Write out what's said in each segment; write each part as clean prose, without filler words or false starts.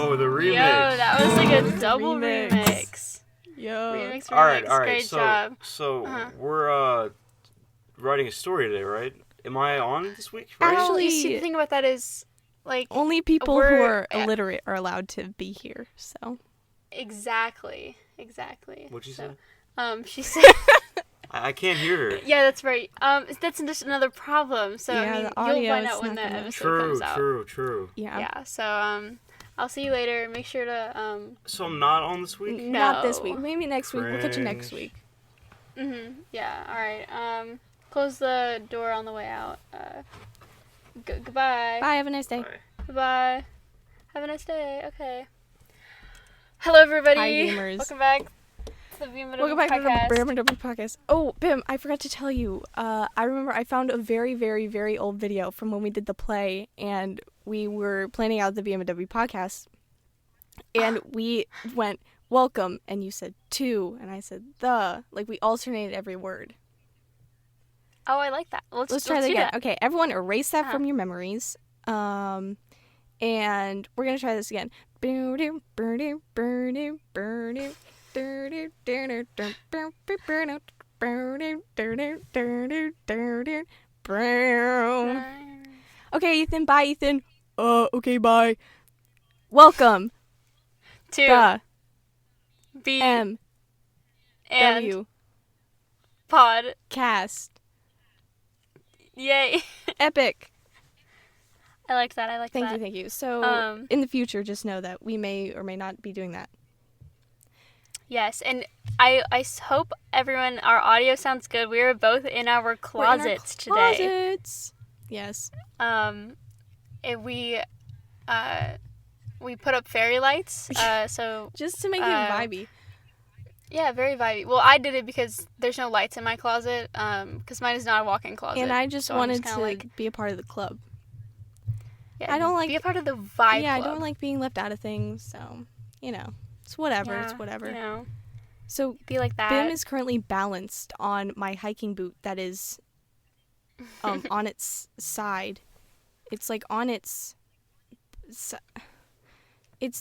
Yo, the remix. Yo, that was like a double remix. Yo. Remix. All right. Great job. So we're writing a story today, right? Am I on this week? Right? Actually, you see, the thing about that is, like, only people who are illiterate are allowed to be here. So. Exactly. What'd you say? She said. I can't hear her. Yeah, that's right. That's just another problem. So Yeah, I mean, the audio you'll find is out when not the gonna- episode comes out. True. Yeah. Yeah. So I'll see you later. Make sure to So I'm not on this week? No. Not this week. Maybe next week. We'll catch you next week. Yeah. All right. Close the door on the way out. Goodbye. Bye. Have a nice day. Bye. Bye. Have a nice day. Okay. Hello, everybody. Hi, gamers. Welcome back to the BM&W Welcome back podcast. to the BM&W podcast. Oh, Bim, I forgot to tell you. I remember I found a very, very, very old video from when we did the play, and we were planning out the BM&W podcast, and we went, welcome, and you said to, and I said the. Like, we alternated every word. Oh, I like that. Let's try that do again. that. Okay, everyone erase that from your memories. And we're going to try this again. Okay, Ethan. Bye, Ethan. Okay, bye. Welcome To the B M and W pod. cast. Yay. Epic. I liked that. Thank you. So, in the future, just know that we may or may not be doing that. Yes, and I hope everyone, our audio sounds good. We are both in our closets today. Closets. Yes. And we put up fairy lights. So Just to make it vibey. yeah, very vibey. Well, I did it because there's no lights in my closet. Because mine is not a walk-in closet. And I just so wanted kinda to like, be a part of the club. yeah, I don't like be a part of the vibe. Yeah, I club. don't like being left out of things, so, it's whatever, Yeah, it's whatever. You know, So, be like that. Bim is currently balanced on my hiking boot that is on its side. It's like on its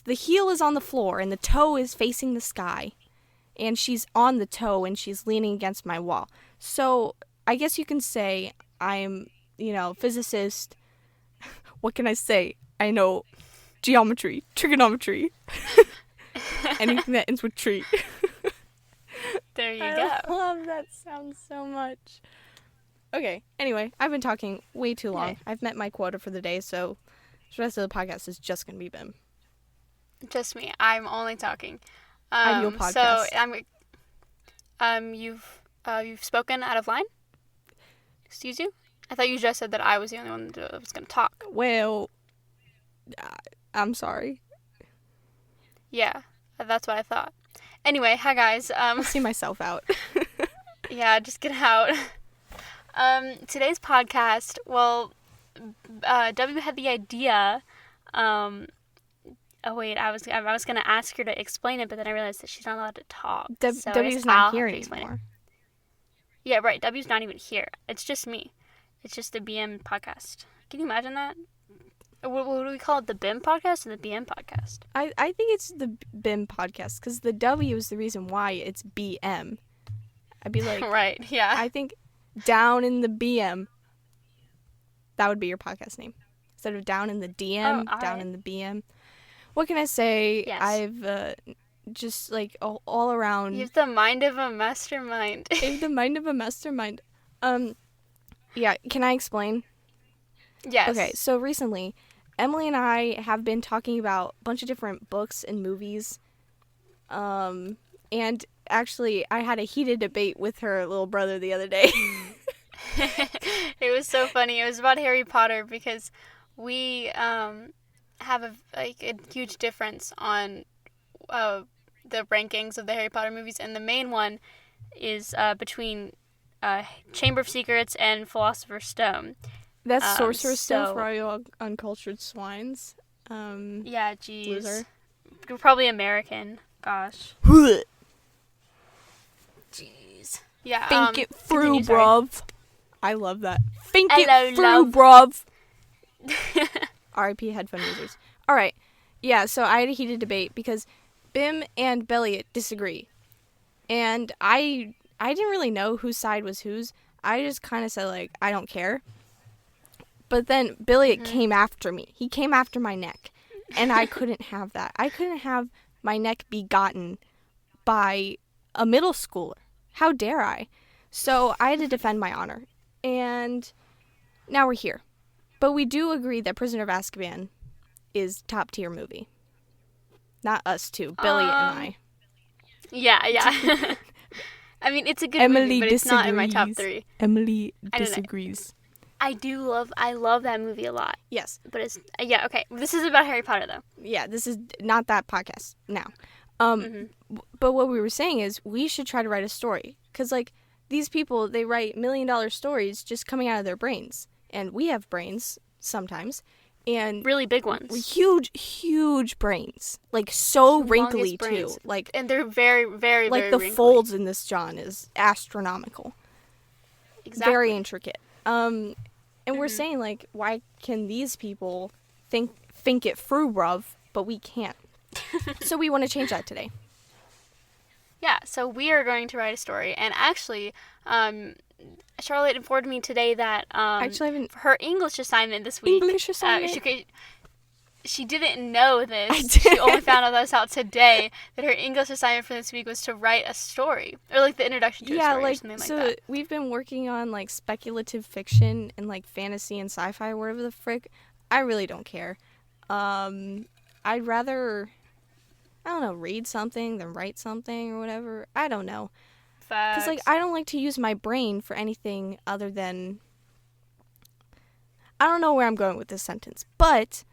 the heel is on the floor and the toe is facing the sky. And she's on the toe and she's leaning against my wall. So, I guess you can say I'm, physicist. What can I say? I know geometry, trigonometry, anything that ends with tree. There you I go. love that sound so much. Okay, anyway, I've been talking way too long. Okay. I've met my quota for the day, so the rest of the podcast is just going to be Bim. Just me. I'm only talking. Ideal podcast. So you've spoken out of line. Excuse you. I thought you just said that I was the only one that was going to talk. Well, I'm sorry. Yeah, that's what I thought. Anyway, hi guys. I'll see myself out. Yeah, just get out. Today's podcast. Well, W had the idea. Oh wait, I was gonna ask her to explain it, but then I realized that she's not allowed to talk. So I guess W's I'll not here have to explain it. anymore. Yeah, right. W's not even here. It's just me. It's just the BM podcast. Can you imagine that? What do we call it? The BIM podcast or the BM podcast? I think it's the BIM podcast, because the W is the reason why it's BM. I'd be like, Right, yeah. I think down in the BM, that would be your podcast name. Instead of down in the DM, all down right. in the BM. What can I say? Yes. I've just like all around. You have the mind of a mastermind. I have the mind of a mastermind. Yeah, can I explain? Yes. Okay, so recently, Emily and I have been talking about a bunch of different books and movies. And actually, I had a heated debate with her little brother the other day. It was so funny. It was about Harry Potter because we have a huge difference on the rankings of the Harry Potter movies, and the main one is between Chamber of Secrets and Philosopher's Stone. That's Sorcerer's Stone so- for all you uncultured swines. Yeah, geez. Loser. You're probably American. Gosh. Jeez. Yeah. Think it through, continue, sorry. bruv. I love that. Think Hello, it through, love. bruv. R.I.P. headphone users. All right. Yeah, so I had a heated debate because Bim and Belliot disagree. And I didn't really know whose side was whose. I just kind of said, like, I don't care. But then Belliot came after me. He came after my neck. And I couldn't have that. I couldn't have my neck be gotten by a middle schooler. How dare I? So I had to defend my honor. And now we're here. But we do agree that Prisoner of Azkaban is top tier movie. Not us two, Belliot and I. Yeah. I mean, it's a good movie, but it's not in my top 3. Emily disagrees. I love that movie a lot. Yes. But it's, yeah, okay. This is about Harry Potter, though. Yeah, this is not that podcast now. But what we were saying is we should try to write a story. Because, like, these people, they write $1 million stories just coming out of their brains. And we have brains sometimes. And really big ones. Huge brains. Like, so wrinkly, brains. too. Like, and they're very, very, like, very the wrinkly. folds in this John is astronomical. Exactly. Very intricate. And we're saying, like, why can these people think it through, bruv, but we can't? So we want to change that today. Yeah, so we are going to write a story. And actually, Charlotte informed me today that her English assignment this week... English assignment? She didn't know this. I did. She only found this out today, that her English assignment for this week was to write a story. Or, like, the introduction to a story or something like that. So we've been working on, like, speculative fiction and, like, fantasy and sci-fi, whatever the frick. I really don't care. I'd rather, I don't know, read something than write something or whatever. I don't know. Because, like, I don't like to use my brain for anything other than... I don't know where I'm going with this sentence, but...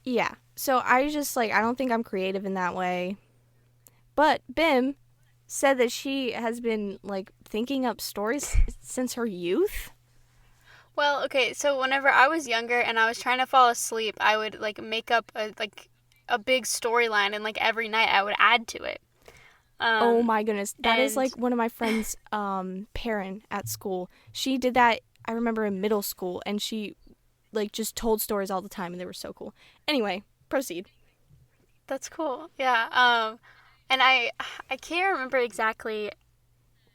yeah. So I just, like, I don't think I'm creative in that way. But Bim said that she has been, like, thinking up stories since her youth. Well, okay, so whenever I was younger and I was trying to fall asleep, I would, like, make up a big storyline, and, like, every night I would add to it. Oh my goodness. That is, like, one of my friends' parent at school. She did that, I remember, in middle school, and she, like, just told stories all the time, and they were so cool. Anyway, proceed. That's cool. Yeah. And I can't remember exactly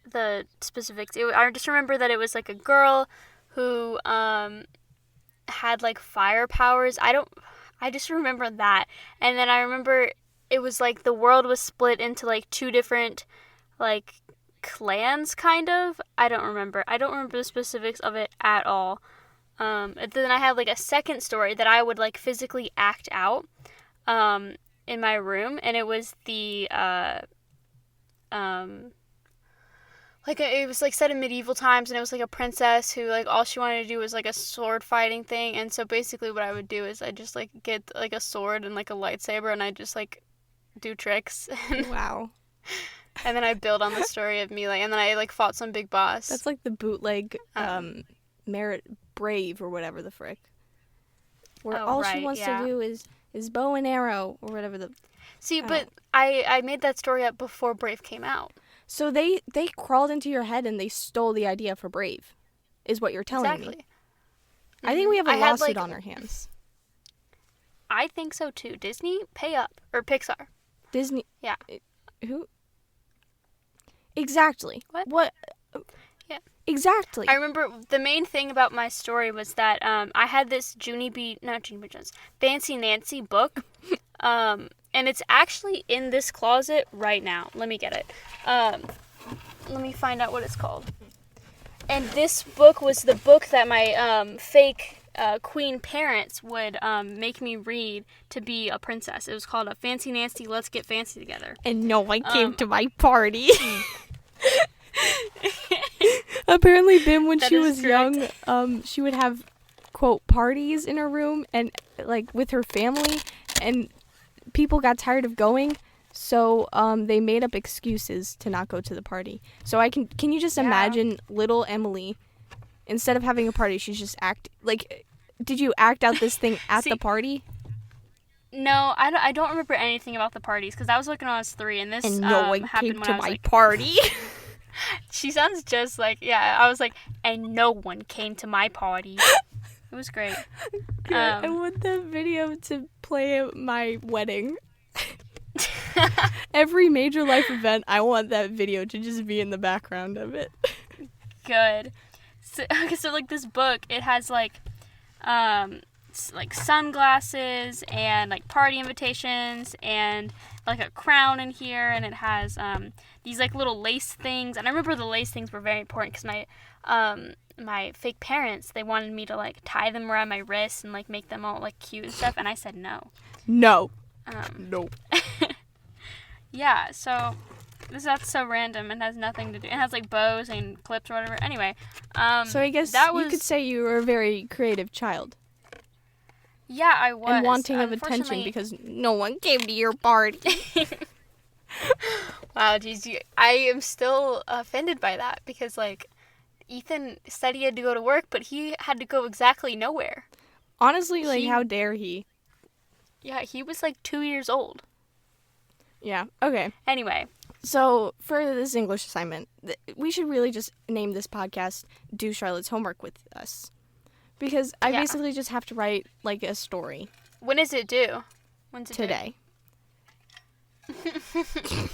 the specifics. I just remember that it was, like, a girl who had, like, fire powers. I just remember that. And then I remember it was, like, the world was split into, like, 2 different, like, clans, kind of. I don't remember the specifics of it at all. And then I had, like, a second story that I would, like, physically act out in my room, and it was the like, it was, like, set in medieval times, and it was, like, a princess who, like, all she wanted to do was, like, a sword fighting thing. And so basically what I would do is I'd just, like, get, like, a sword and, like, a lightsaber, and I'd just, like, do tricks. Wow. And then I build on the story of me, like, and then I, like, fought some big boss. That's like the bootleg Merit Brave or whatever the frick. Where all she wants to do is bow and arrow or whatever the... See, but I made that story up before Brave came out. So they crawled into your head and they stole the idea for Brave, is what you're telling me. Mm-hmm. I think we have a lawsuit on our hands. I think so too. Disney, pay up. Or Pixar. Disney. Yeah. Who? Exactly. What? Yeah. Exactly. I remember the main thing about my story was that I had this Fancy Nancy book. And it's actually in this closet right now. Let me get it. Let me find out what it's called. And this book was the book that my fake queen parents would make me read to be a princess. It was called A Fancy Nancy, Let's Get Fancy Together. And no one came to my party. Apparently, Bim, when she was young, she would have, quote, parties in her room and, like, with her family, and people got tired of going, so they made up excuses to not go to the party. So can you just imagine little Emily, instead of having a party, she's just did you act out this thing at the party? No, I don't remember anything about the parties, because I was looking when I was 3, and this no one happened came when to I was, my like, party. She sounds just like, I was like, and no one came to my party. It was great. Good. I want that video to play at my wedding. Every major life event, I want that video to just be in the background of it. Good. So like this book, it has like sunglasses and like party invitations and like a crown in here, and it has these like little lace things. And I remember the lace things were very important because my fake parents, they wanted me to like tie them around my wrists and like make them all like cute and stuff, and I said no. No. No. Yeah, so that's so random and has nothing to do. It has like bows and clips or whatever. Anyway, so I guess you could say you were a very creative child. Yeah, I was. And wanting of attention because no one came to your party. Wow, geez, I am still offended by that because like Ethan said he had to go to work, but he had to go exactly nowhere. Honestly, like how dare he? Yeah, he was like 2 years old. Yeah, okay. Anyway. So, for this English assignment, we should really just name this podcast Do Charlotte's Homework with Us. Because I basically just have to write, like, a story. When is it due? When's it today. Due?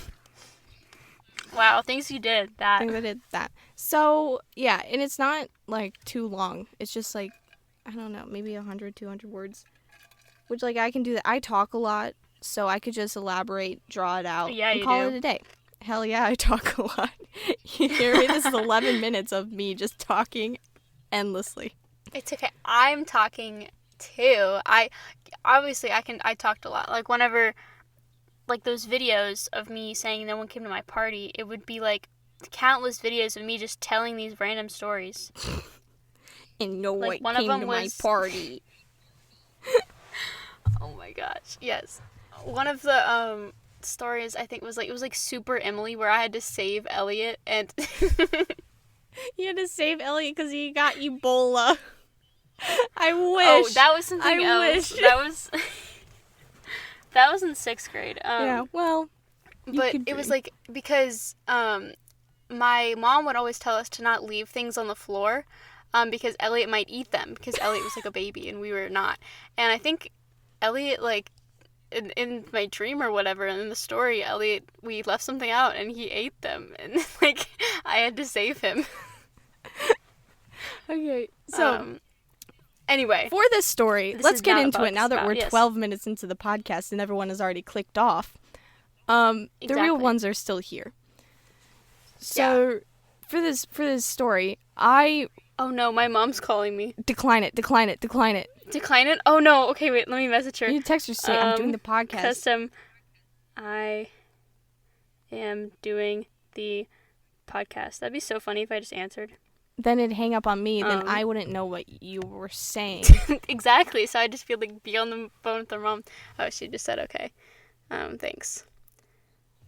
Wow, things you did that. Things I did that. So, yeah, and it's not, like, too long. It's just, like, I don't know, maybe 100, 200 words. Which, like, I can do that. I talk a lot. So I could just elaborate, draw it out, and call it a day. Hell yeah, I talk a lot. You hear me? This is 11 minutes of me just talking endlessly. It's okay. I'm talking too. I talked a lot. Like whenever, like those videos of me saying no one came to my party, it would be like countless videos of me just telling these random stories. And no one came to my party. Oh my gosh, yes. One of the stories I think was like, it was like Super Emily where I had to save Elliot and you had to save Elliot because he got Ebola. I wish. Oh, that was something else. Wish. That was in 6th grade. Yeah, well, but it was like because my mom would always tell us to not leave things on the floor because Elliot might eat them because Elliot was like a baby and we were not. And I think Elliot like in my dream or whatever, in the story, Elliot, we left something out and he ate them, and like I had to save him. Okay, so anyway, for this story, let's get into it now that we're 12 minutes into the podcast and everyone has already clicked off. The real ones are still here. So for this story, oh no, my mom's calling me. Decline it. Decline it? Oh no, okay, wait, let me message her. You text her, say, I'm doing the podcast. Custom, I am doing the podcast. That'd be so funny if I just answered. Then it'd hang up on me, then I wouldn't know what you were saying. Exactly, so I'd just feel like be on the phone with her mom. Oh, she just said okay. Thanks.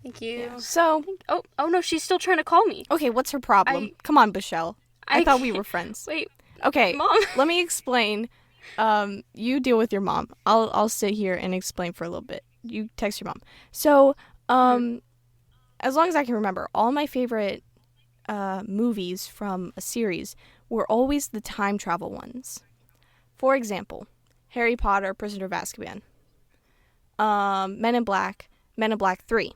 Thank you. Yeah. So. Oh no, she's still trying to call me. Okay, what's her problem? Come on, Bichelle. I thought we were friends. Wait. Okay, Mom. Let me explain. You deal with your mom. I'll sit here and explain for a little bit. You text your mom. So, as long as I can remember, all my favorite movies from a series were always the time travel ones. For example, Harry Potter, Prisoner of Azkaban, Men in Black 3,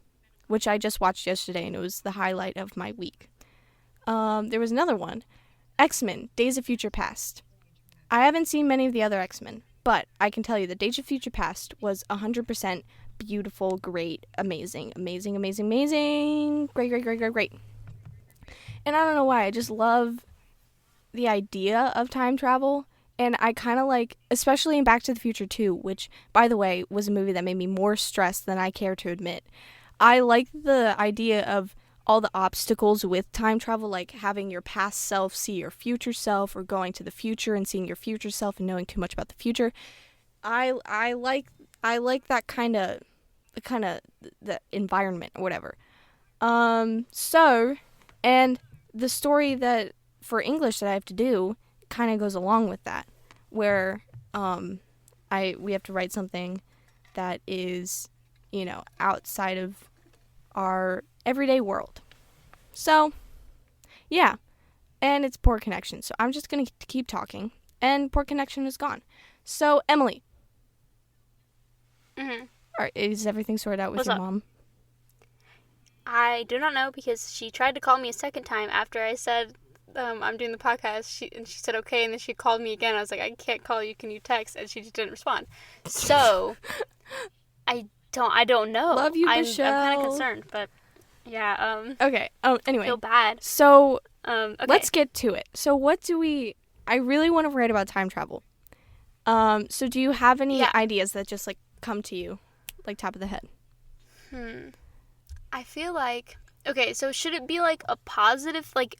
which I just watched yesterday, and it was the highlight of my week. There was another one, X-Men, Days of Future Past. I haven't seen many of the other X-Men, but I can tell you that Days of Future Past was 100% beautiful, great, amazing. Great. And I don't know why, I just love the idea of time travel, and I kind of like, especially in Back to the Future 2, which, by the way, was a movie that made me more stressed than I care to admit. I like the idea of all the obstacles with time travel, like having your past self see your future self, or going to the future and seeing your future self and knowing too much about the future. I like that kind of the environment or whatever. So, and the story that for English that I have to do kind of goes along with that, where we have to write something that is, outside of our everyday world. So, yeah, and it's poor connection, so I'm just going to keep talking, and poor connection is gone. So, Emily. Mm-hmm. All right, is everything sorted out with What's your up? mom? I do not know because she tried to call me a second time after I said I'm doing the podcast. She said okay, and then she called me again. I was like, I can't call you. Can you text? And she just didn't respond. So I don't know. Love you, I'm Michelle. kind of concerned, but yeah. Okay. I Anyway. feel bad. So Okay. let's get to it. So I really want to write about time travel. So do you have any ideas that just like come to you, like top of the head? I feel like, okay, so should it be like a positive, like,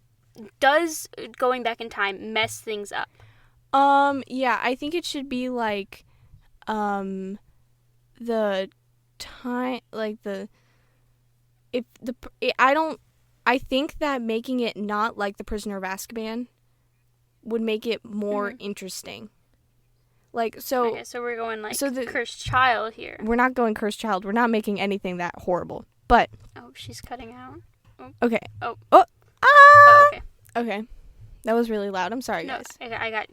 does going back in time mess things up? Yeah, I think it should be like, the time, like I think that making it not like the Prisoner of Azkaban would make it more interesting. Like, so. Okay, so we're going like the cursed child here. We're not going cursed child. We're not making anything that horrible. But. Oh, she's cutting out. Oh. Okay. Oh. Oh. Oh, okay. Okay. That was really loud. I'm sorry, No, guys. I got.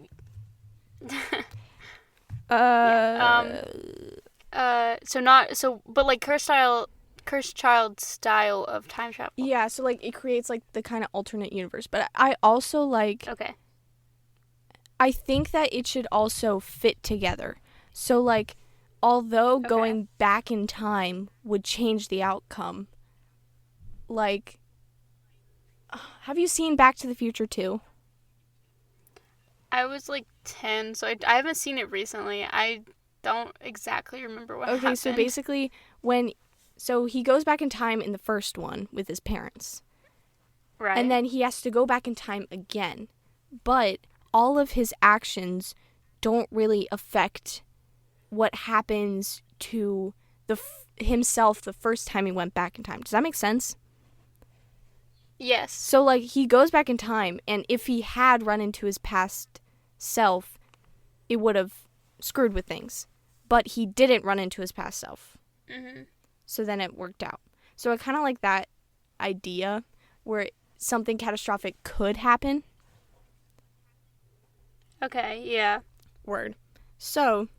But like cursed child style of time travel. Yeah, so like it creates like the kind of alternate universe. But I also like. Okay. I think that it should also fit together. So like, although going back in time would change the outcome, like, have you seen Back to the Future 2? I was like 10, so I haven't seen it recently. I don't exactly remember what happened. Okay, so basically so he goes back in time in the first one with his parents. Right. And then he has to go back in time again. But all of his actions don't really affect what happens to himself the first time he went back in time. Does that make sense? Yes. So, like, he goes back in time, and if he had run into his past self, it would have screwed with things. But he didn't run into his past self. Mm-hmm. So then it worked out. So I kind of like that idea where something catastrophic could happen. Okay, yeah. Word. So,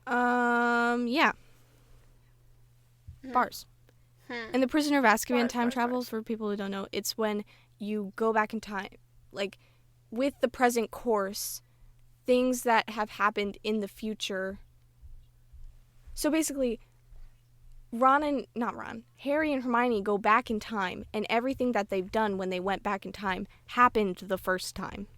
yeah. Bars. And the Prisoner of Azkaban time travel, for people who don't know, it's when you go back in time, like, with the present course, things that have happened in the future. So basically, Harry and Hermione go back in time, and everything that they've done when they went back in time happened the first time.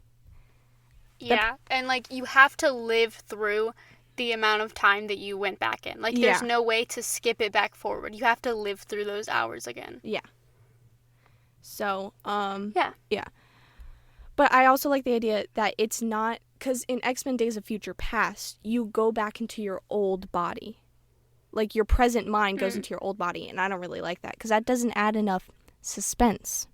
Yeah, and, like, you have to live through the amount of time that you went back in. Like, there's no way to skip it back forward. You have to live through those hours again. Yeah. So, Yeah. But I also like the idea that it's not, because in X-Men Days of Future Past, you go back into your old body. Like, your present mind goes into your old body, and I don't really like that, because that doesn't add enough suspense.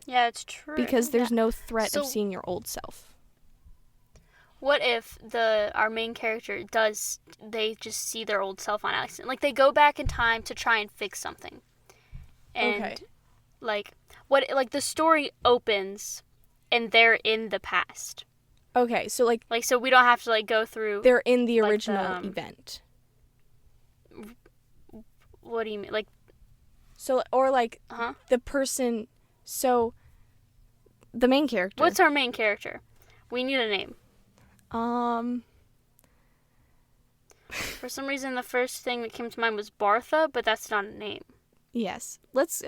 Yeah, it's true. Because there's no threat of seeing your old self. What if our main character they just see their old self on accident? Like, they go back in time to try and fix something. And, like, the story opens, and they're in the past. Okay, so, like... Like, so we don't have to, like, go through... They're in the original event. What do you mean? Like... So, or, like, the person... So, the main character... What's our main character? We need a name. For some reason, the first thing that came to mind was Bartha, but that's not a name. Yes. Let's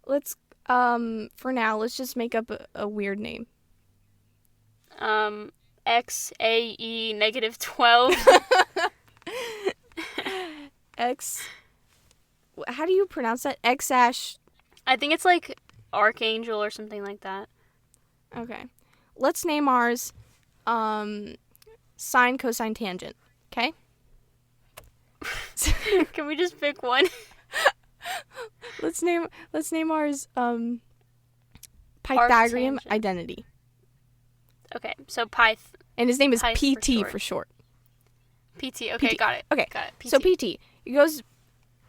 for now, let's just make up a weird name. XAE -12. X. How do you pronounce that? X-ash. I think it's like Archangel or something like that. Okay. Let's name ours sine, cosine, tangent. Okay? Can we just pick one? Let's name ours Pythagorean identity. Okay, so and his name is Pyth PT for short. PT. Okay, PT. got it. Okay. Got it. PT. So PT.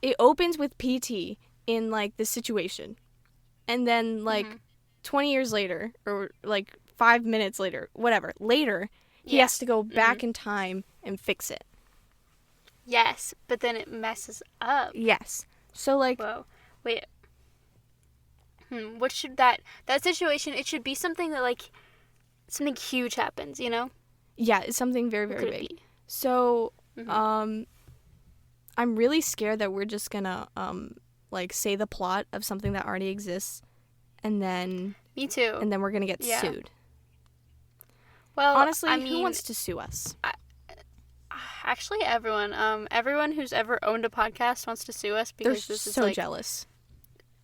It opens with PT in like this situation. And then like 20 years later, or like 5 minutes later, whatever, later, he has to go back in time and fix it. Yes, but then it messes up. Yes. So, like... Whoa. Wait. What should that situation, it should be something that, like, something huge happens, you know? Yeah, it's something very, very big. So, I'm really scared that we're just gonna, like, say the plot of something that already exists, and then... Me too. And then we're gonna get sued. Well, honestly, I mean, who wants to sue us? Actually, everyone. Everyone who's ever owned a podcast wants to sue us because They're this is so like, jealous.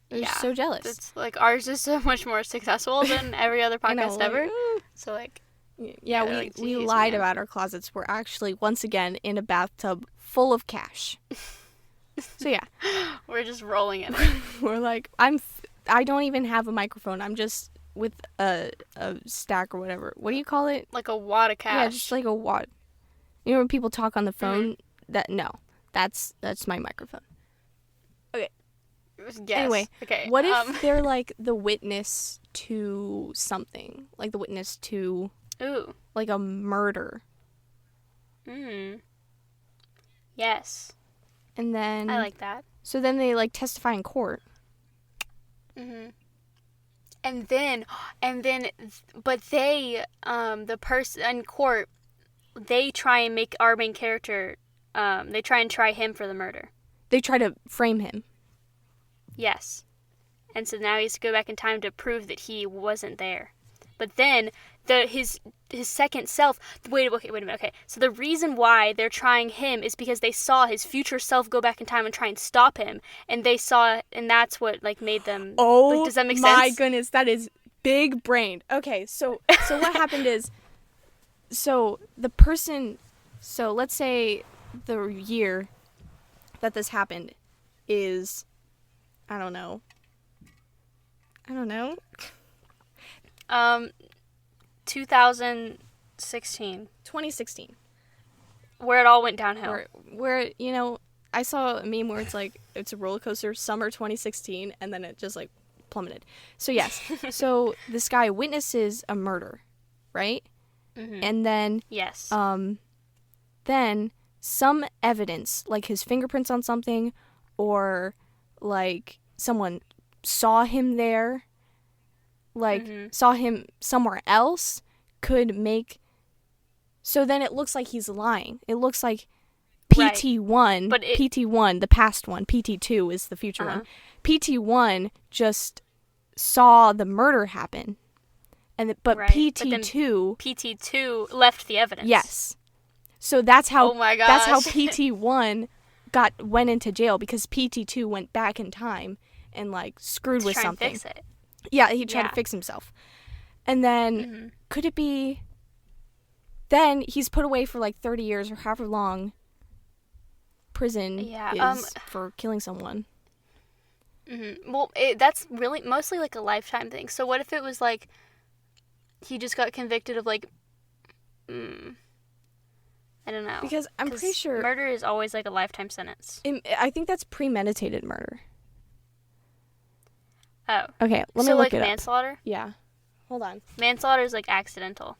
They're so jealous. It's like ours is so much more successful than every other podcast ever. So like, we lied about our closets. We're actually once again in a bathtub full of cash. So yeah, we're just rolling in it. We're like, I don't even have a microphone. I'm just with a stack or whatever. What do you call it? Like a wad of cash. Yeah, just like a wad. You know when people talk on the phone? That's my microphone. Okay. Yes. Anyway, okay. What if they're like the witness to something? Like the witness to like a murder. Yes. And then I like that. So then they like testify in court. And then but they the person in court, they try and make our main character they try and try him for the murder. They try to frame him. Yes. And so now he has to go back in time to prove that he wasn't there. But then his second self... Wait a minute. Okay. So the reason why they're trying him is because they saw his future self go back in time and try and stop him. And they saw... And that's what, like, made them... Oh, like, does that make sense? My goodness. That is big brained. Okay. So what happened is... So the person... So let's say the year that this happened is... I don't know. 2016. 2016. Where it all went downhill. Where, you know, I saw a meme where it's like, it's a roller coaster, summer 2016, and then it just, like, plummeted. So, yes. So, this guy witnesses a murder, right? And then... Yes. Then, some evidence, like his fingerprints on something, or, like, someone saw him there, like, saw him somewhere else, could make... So then it looks like he's lying. It looks like PT1, PT1, the past one, PT2 is the future one. PT1 just saw the murder happen. But PT2... PT2 left the evidence. Yes. So that's how... Oh my gosh. That's how PT1 went into jail, because PT2 went back in time and, like, screwed with something. To try and fix it. Yeah, he tried to fix himself. And then, could it be... Then he's put away for, like, 30 years or however long prison is for killing someone. Well, that's really mostly, like, a lifetime thing. So what if it was, like, he just got convicted of, like... I don't know. Because I'm pretty sure... Murder is always, like, a lifetime sentence. I think that's premeditated murder. Oh. Okay, let me look it up. So, like, manslaughter? Yeah. Hold on. Manslaughter is, like, accidental.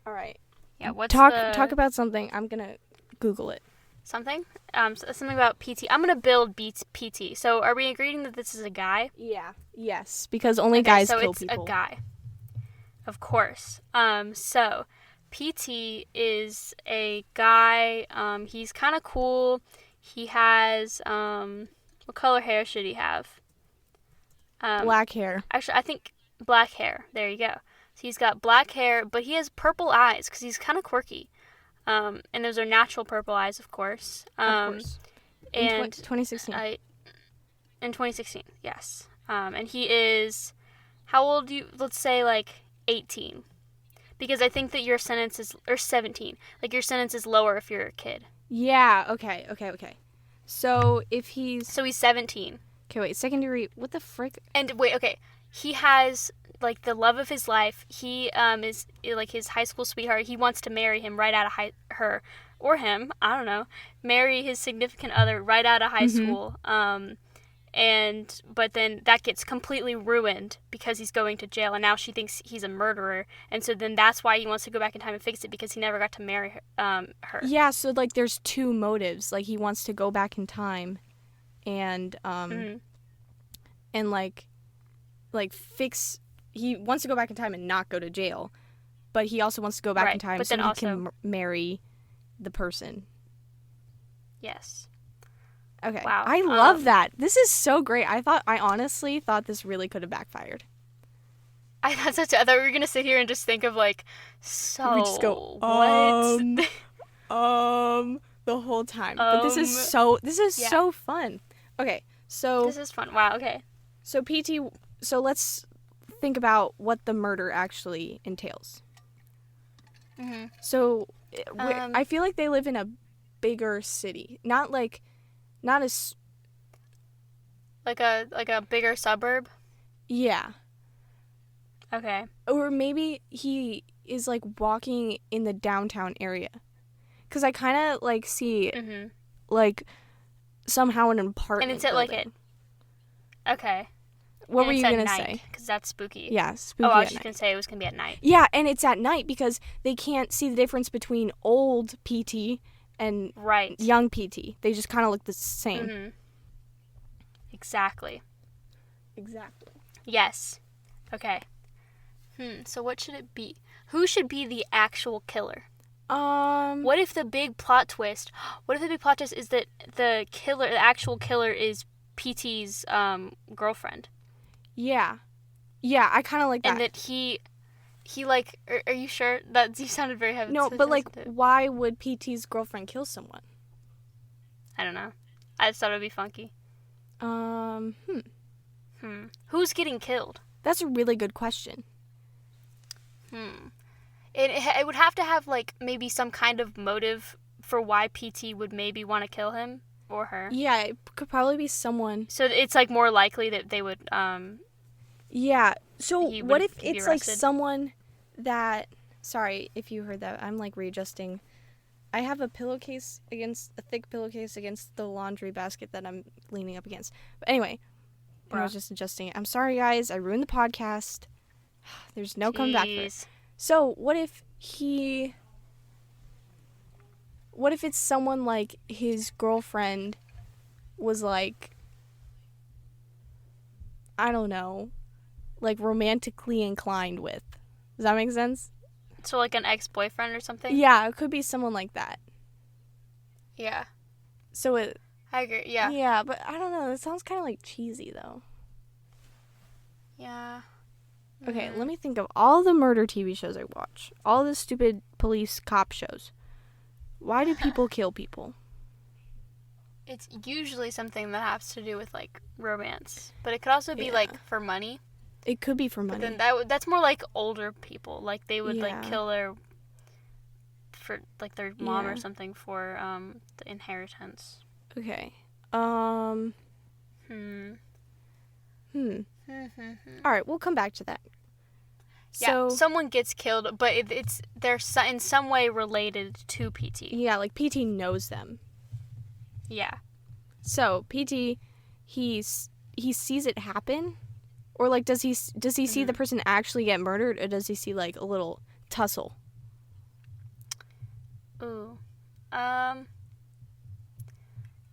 All right. Yeah, what's Talk about something. I'm going to Google it. Something? Something about PT. I'm going to build PT. So, are we agreeing that this is a guy? Yeah. Yes, because only guys kill people. So, it's a guy. Of course. So, PT is a guy. He's kind of cool. He has, what color hair should he have? Black hair. Actually, I think black hair. There you go. So he's got black hair, but he has purple eyes because he's kind of quirky. And those are natural purple eyes, of course. In 2016. In 2016, yes. And he is, how old let's say like 18. Because I think that your sentence is, or 17. Like your sentence is lower if you're a kid. Yeah, okay. So if he's... So he's 17. Okay, wait, secondary, what the frick? And wait, okay. He has, like, the love of his life. He is, like, his high school sweetheart. He wants to marry him right out of her, or him, I don't know, marry his significant other right out of high school. And but then that gets completely ruined because he's going to jail, and now she thinks he's a murderer, and so then that's why he wants to go back in time and fix it, because he never got to marry her. Yeah, so like there's two motives. Like he wants to go back in time and and like fix, he wants to go back in time and not go to jail, but he also wants to go back in time so he can marry the person. Yes. Okay. Wow. I love that. This is so great. I honestly thought this really could have backfired. I thought we were gonna sit here and just think of like, so We just go what? The whole time. But this is so fun. Okay, so This is fun. Wow. Okay. so PT. So let's think about what the murder actually entails. Mm-hmm. So I feel like they live in a bigger city, not as Like a bigger suburb. yeah. Okay. Or maybe he is like walking in the downtown area, because I kind of like see like somehow an apartment. And it's at like building. it. Okay. What And were it's you at gonna night, say? because that's spooky. Yeah, spooky. Oh, I was at just night. gonna say it was gonna be at night. Yeah, and it's at night because they can't see the difference between old PT and Right. young PT. They just kind of look the same. Mm-hmm. Exactly. Exactly. Yes. Okay. So what should it be? Who should be the actual killer? What if the big plot twist? What if the big plot twist is that the actual killer, is PT's girlfriend? Yeah. Yeah, I kind of like that. And that he like, are you sure? That you sounded very heavy. No, but like, why would PT's girlfriend kill someone? I don't know. I just thought it would be funky. Who's getting killed? That's a really good question. It would have to have like maybe some kind of motive for why PT would maybe want to kill him or her. Yeah, it could probably be someone. So it's like more likely that they would Yeah. So he what would if be it's like arrested. someone that? Sorry if you heard that. I'm like readjusting. I have a thick pillowcase against the laundry basket that I'm leaning up against. But anyway, I was just adjusting it. I'm sorry, guys. I ruined the podcast. There's no coming back for it. So what if it's someone like his girlfriend was like, I don't know, like romantically inclined with. Does that make sense? So like an ex-boyfriend or something? Yeah, it could be someone like that. Yeah. So it. I agree. Yeah. Yeah, but I don't know. It sounds kind of like cheesy though. Yeah. Okay, let me think of all the murder TV shows I watch. All the stupid police cop shows. Why do people kill people? It's usually something that has to do with like romance, but it could also be like for money. It could be for money. But then that's more like older people. Like they would like kill their mom or something for the inheritance. Okay. Hmm. All right, we'll come back to that. Yeah, So someone gets killed, but they're in some way related to PT. yeah, like PT knows them. Yeah. So PT, he sees it happen, or like does he see the person actually get murdered, or does he see like a little tussle? Ooh. I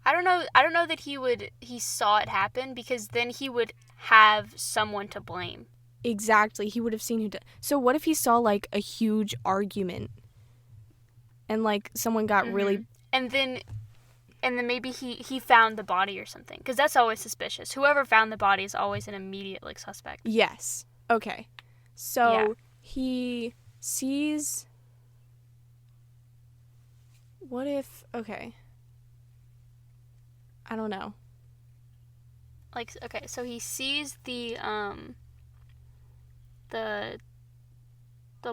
don't know that he saw it happen, because then he would have someone to blame. Exactly, he would have seen who did. So what if he saw like a huge argument, and like someone got really, and then maybe he found the body or something, because that's always suspicious. Whoever found the body is always an immediate like suspect. yes, okay, so he sees. What if I don't know. Like, okay, so he sees the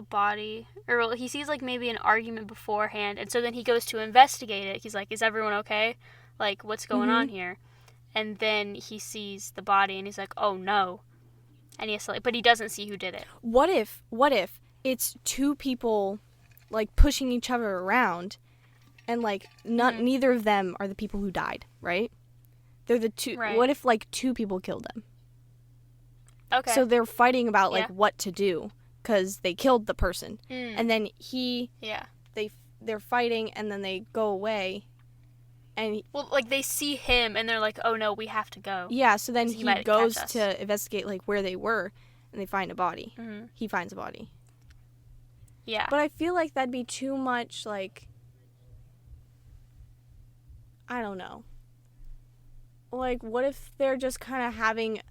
body, or he sees like maybe an argument beforehand, and so then he goes to investigate it. He's like, is everyone okay? Like, what's going on here? And then he sees the body, and he's like, oh no. And he has to, but he doesn't see who did it. What if it's two people like pushing each other around, and like neither of them are the people who died, right? They're the two. Right. What if like two people killed them? Okay. So they're fighting about like Yeah. what to do because they killed the person, and then Yeah. they're fighting, and then they go away, and Well, like they see him and they're like, "Oh no, we have to go." yeah. So then 'Cause he he might goes catch us. to investigate like where they were, and they find a body. Mm-hmm. He finds a body, Yeah. but I feel like that'd be too much. Like, I don't know. Like, what if they're just kind of having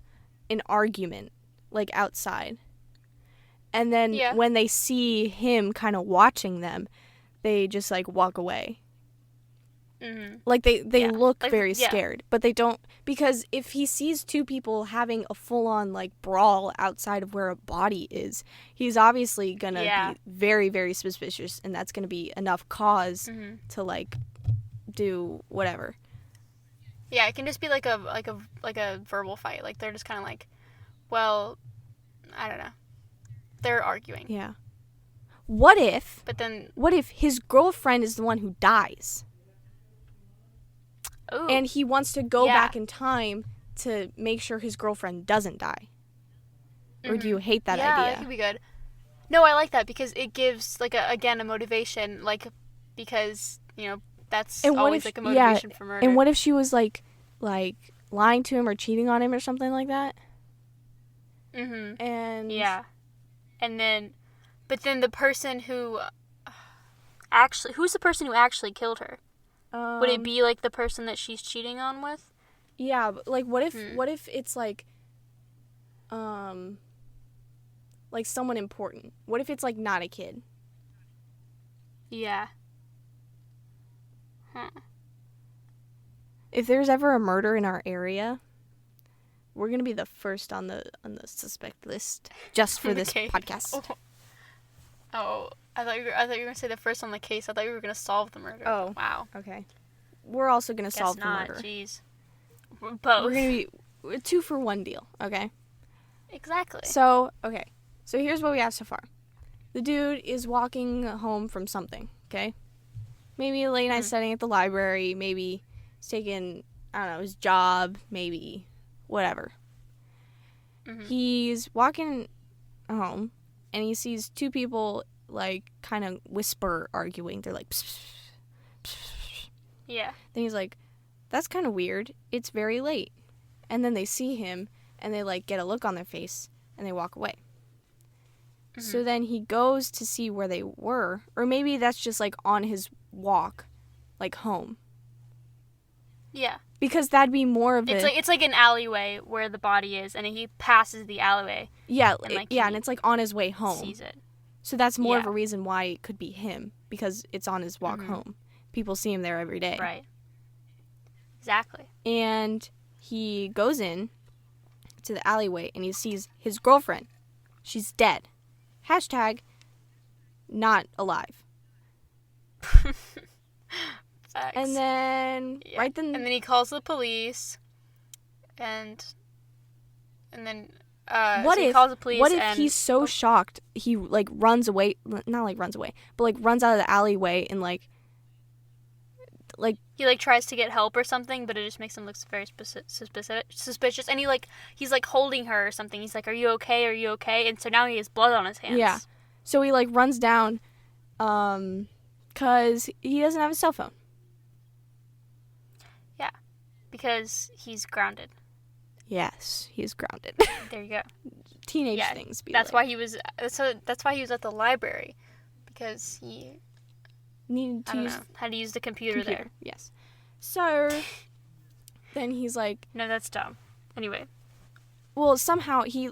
an argument, like outside, and then Yeah. when they see him kind of watching them, they just like walk away. Mm-hmm. Like they Yeah. look Like, very yeah. scared, but they don't, because if he sees two people having a full-on like brawl outside of where a body is, he's obviously gonna Yeah. be very, very suspicious, and that's gonna be enough cause Mm-hmm. to like do whatever. Yeah, it can just be like a verbal fight. Like they're just kind of like, well, I don't know. They're arguing. Yeah. What if But then, his girlfriend is the one who dies, ooh, and he wants to go Yeah. back in time to make sure his girlfriend doesn't die? Or do you hate that yeah, idea? that could be good. No, I like that because it gives like a motivation, like because that's And what always if- like a motivation for murder. And what if she was like lying to him or cheating on him or something like that? Mm-hmm. And Yeah, but then the person who's the person who actually killed her? Would it be like the person that she's cheating on with? Yeah, but like what if it's like someone important? What if it's like not a kid? Yeah. Huh. If there's ever a murder in our area, we're gonna be the first on the suspect list just for this Okay. podcast. Oh, I thought you were gonna say the first on the case. I thought you were gonna solve the murder. Oh. Wow. Okay, we're also gonna Guess solve not. the murder. Jeez. We're both. We're gonna be a 2-for-1 deal. Okay. Exactly. So here's what we have so far. The dude is walking home from something, okay? Maybe a late night setting at the library, maybe he's taking, I don't know, his job, maybe whatever. Mhm. He's walking home, and he sees two people, like, kind of whisper arguing. They're like, pss, pss, pss, pss. Yeah. Then he's like, that's kind of weird. It's very late. And then they see him, and they, like, get a look on their face, and they walk away. So then he goes to see where they were, or maybe that's just, like, on his walk, like, home. Yeah. Because that'd be more of It's like an alleyway where the body is, and he passes the alleyway, yeah, and, like, yeah, he and it's, like, on his way home. sees it. So that's more of Yeah. a reason why it could be him, because it's on his walk home. People see him there every day. Right. Exactly. And he goes in to the alleyway, and he sees his girlfriend. She's dead. Hashtag not alive. Facts. And then Yeah. right then And then he calls the police, and then what so he if calls the police what if and he's so shocked he like runs away, not like runs away, but like runs out of the alleyway and like he like tries to get help or something, but it just makes him look very suspicious, and he's like holding her or something. He's like, "Are you okay? Are you okay?" And so now he has blood on his hands. Yeah. So he like runs down cuz he doesn't have a cell phone. Because he's grounded. Yes, he's grounded. There you go. Teenage Yeah, things. That's why he was. That's why he was at the library, because he needed to use had to use the computer there. Yes. So then he's like, No, that's dumb. Anyway. well, somehow he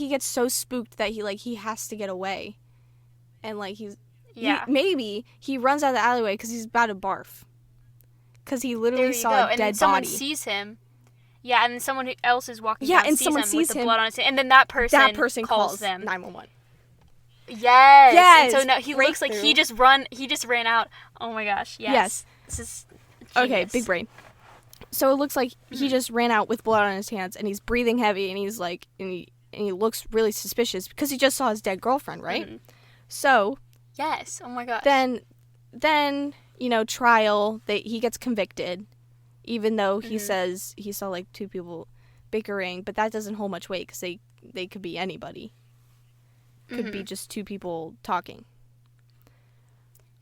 gets so spooked that he has to get away, and like Yeah. maybe he runs out of the alleyway because he's about to barf, because he There literally you saw go. a And dead then someone body. sees him. Yeah, and then someone else is walking Yeah, down and sees someone him sees with the him. blood on his hand, and then that person calls them. 911. Yes. Yes, And so now he looks like breakthrough. he just ran out. Oh my gosh. Yes. Yes. This is Okay, genius. big brain. So it looks like he just ran out with blood on his hands, and he's breathing heavy, and he's like, and he looks really suspicious because he just saw his dead girlfriend, right? Mhm. So Yes. Oh my gosh. then trial, he gets convicted, even though he says he saw like two people bickering, but that doesn't hold much weight because they could be anybody. Could be just two people talking.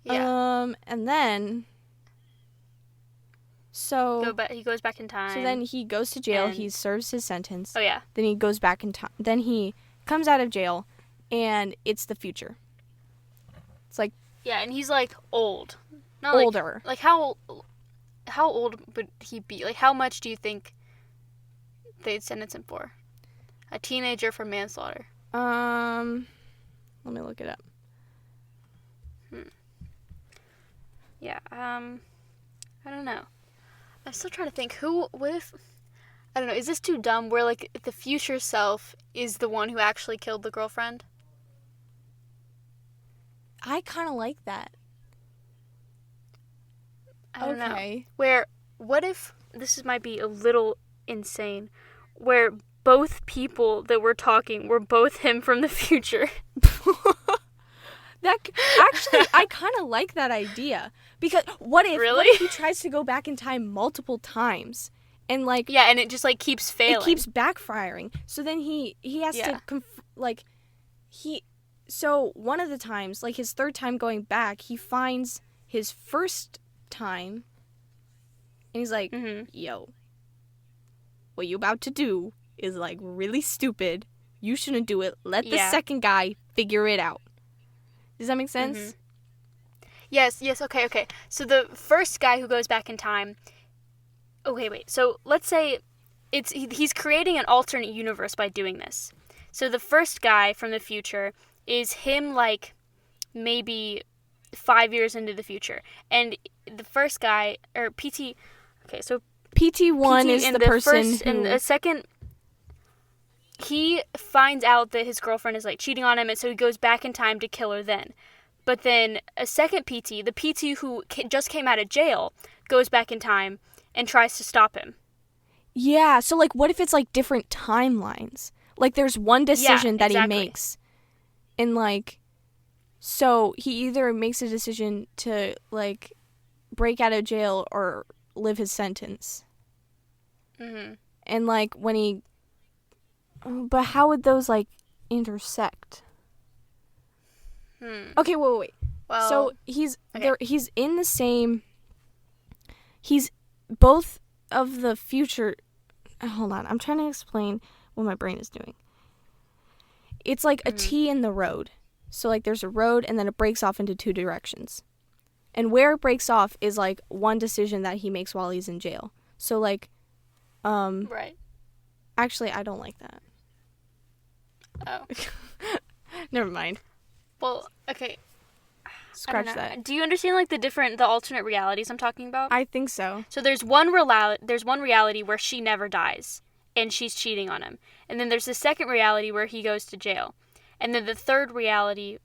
Yeah. And then he goes back in time. So then he goes to jail. He serves his sentence. Oh yeah. Then he goes back in time. Then he comes out of jail, and it's the future. It's like and he's like old. Not older. Like how old would he be? Like how much do you think they'd sentence him for? A teenager for manslaughter. Let me look it up. Yeah. I don't know. I'm still trying to think. What if? I don't know. Is this too dumb? Where like the future self is the one who actually killed the girlfriend? I kind of like that. I don't know. Where, what if, might be a little insane, where both people that were talking were both him from the future. Actually, I kind of like that idea. Because what if he tries to go back in time multiple times? And like... Yeah, and it just like keeps failing. It keeps backfiring. So then he has to... So one of the times, like his third time going back, he finds his first time, and he's like, yo, what you about to do is like really stupid. You shouldn't do it. Let the second guy figure it out. Does that make sense? Yes, okay. So the first guy who goes back in time, okay, wait, so let's say he's creating an alternate universe by doing this. So the first guy from the future is him like maybe 5 years into the future. And the first guy, or PT, okay, so PT1 PT is the person first, who... In the second, he finds out that his girlfriend is like cheating on him, and so he goes back in time to kill her then. But then a second PT, the PT who just came out of jail, goes back in time and tries to stop him. Yeah, so like what if it's like different timelines? Like there's one decision that he makes. And like, so he either makes a decision to like break out of jail or live his sentence. And like when he... But how would those like intersect? Okay, wait. Well, so he's in the same... He's both of the future... Hold on, I'm trying to explain what my brain is doing. It's like a T in the road. So like there's a road and then it breaks off into two directions. And where it breaks off is like one decision that he makes while he's in jail. So like right. Actually, I don't like that. Oh. Never mind. Well, okay. Scratch that. Do you understand like the alternate realities I'm talking about? I think so. So there's one reality where she never dies and she's cheating on him. And then there's the second reality where he goes to jail. And then the third reality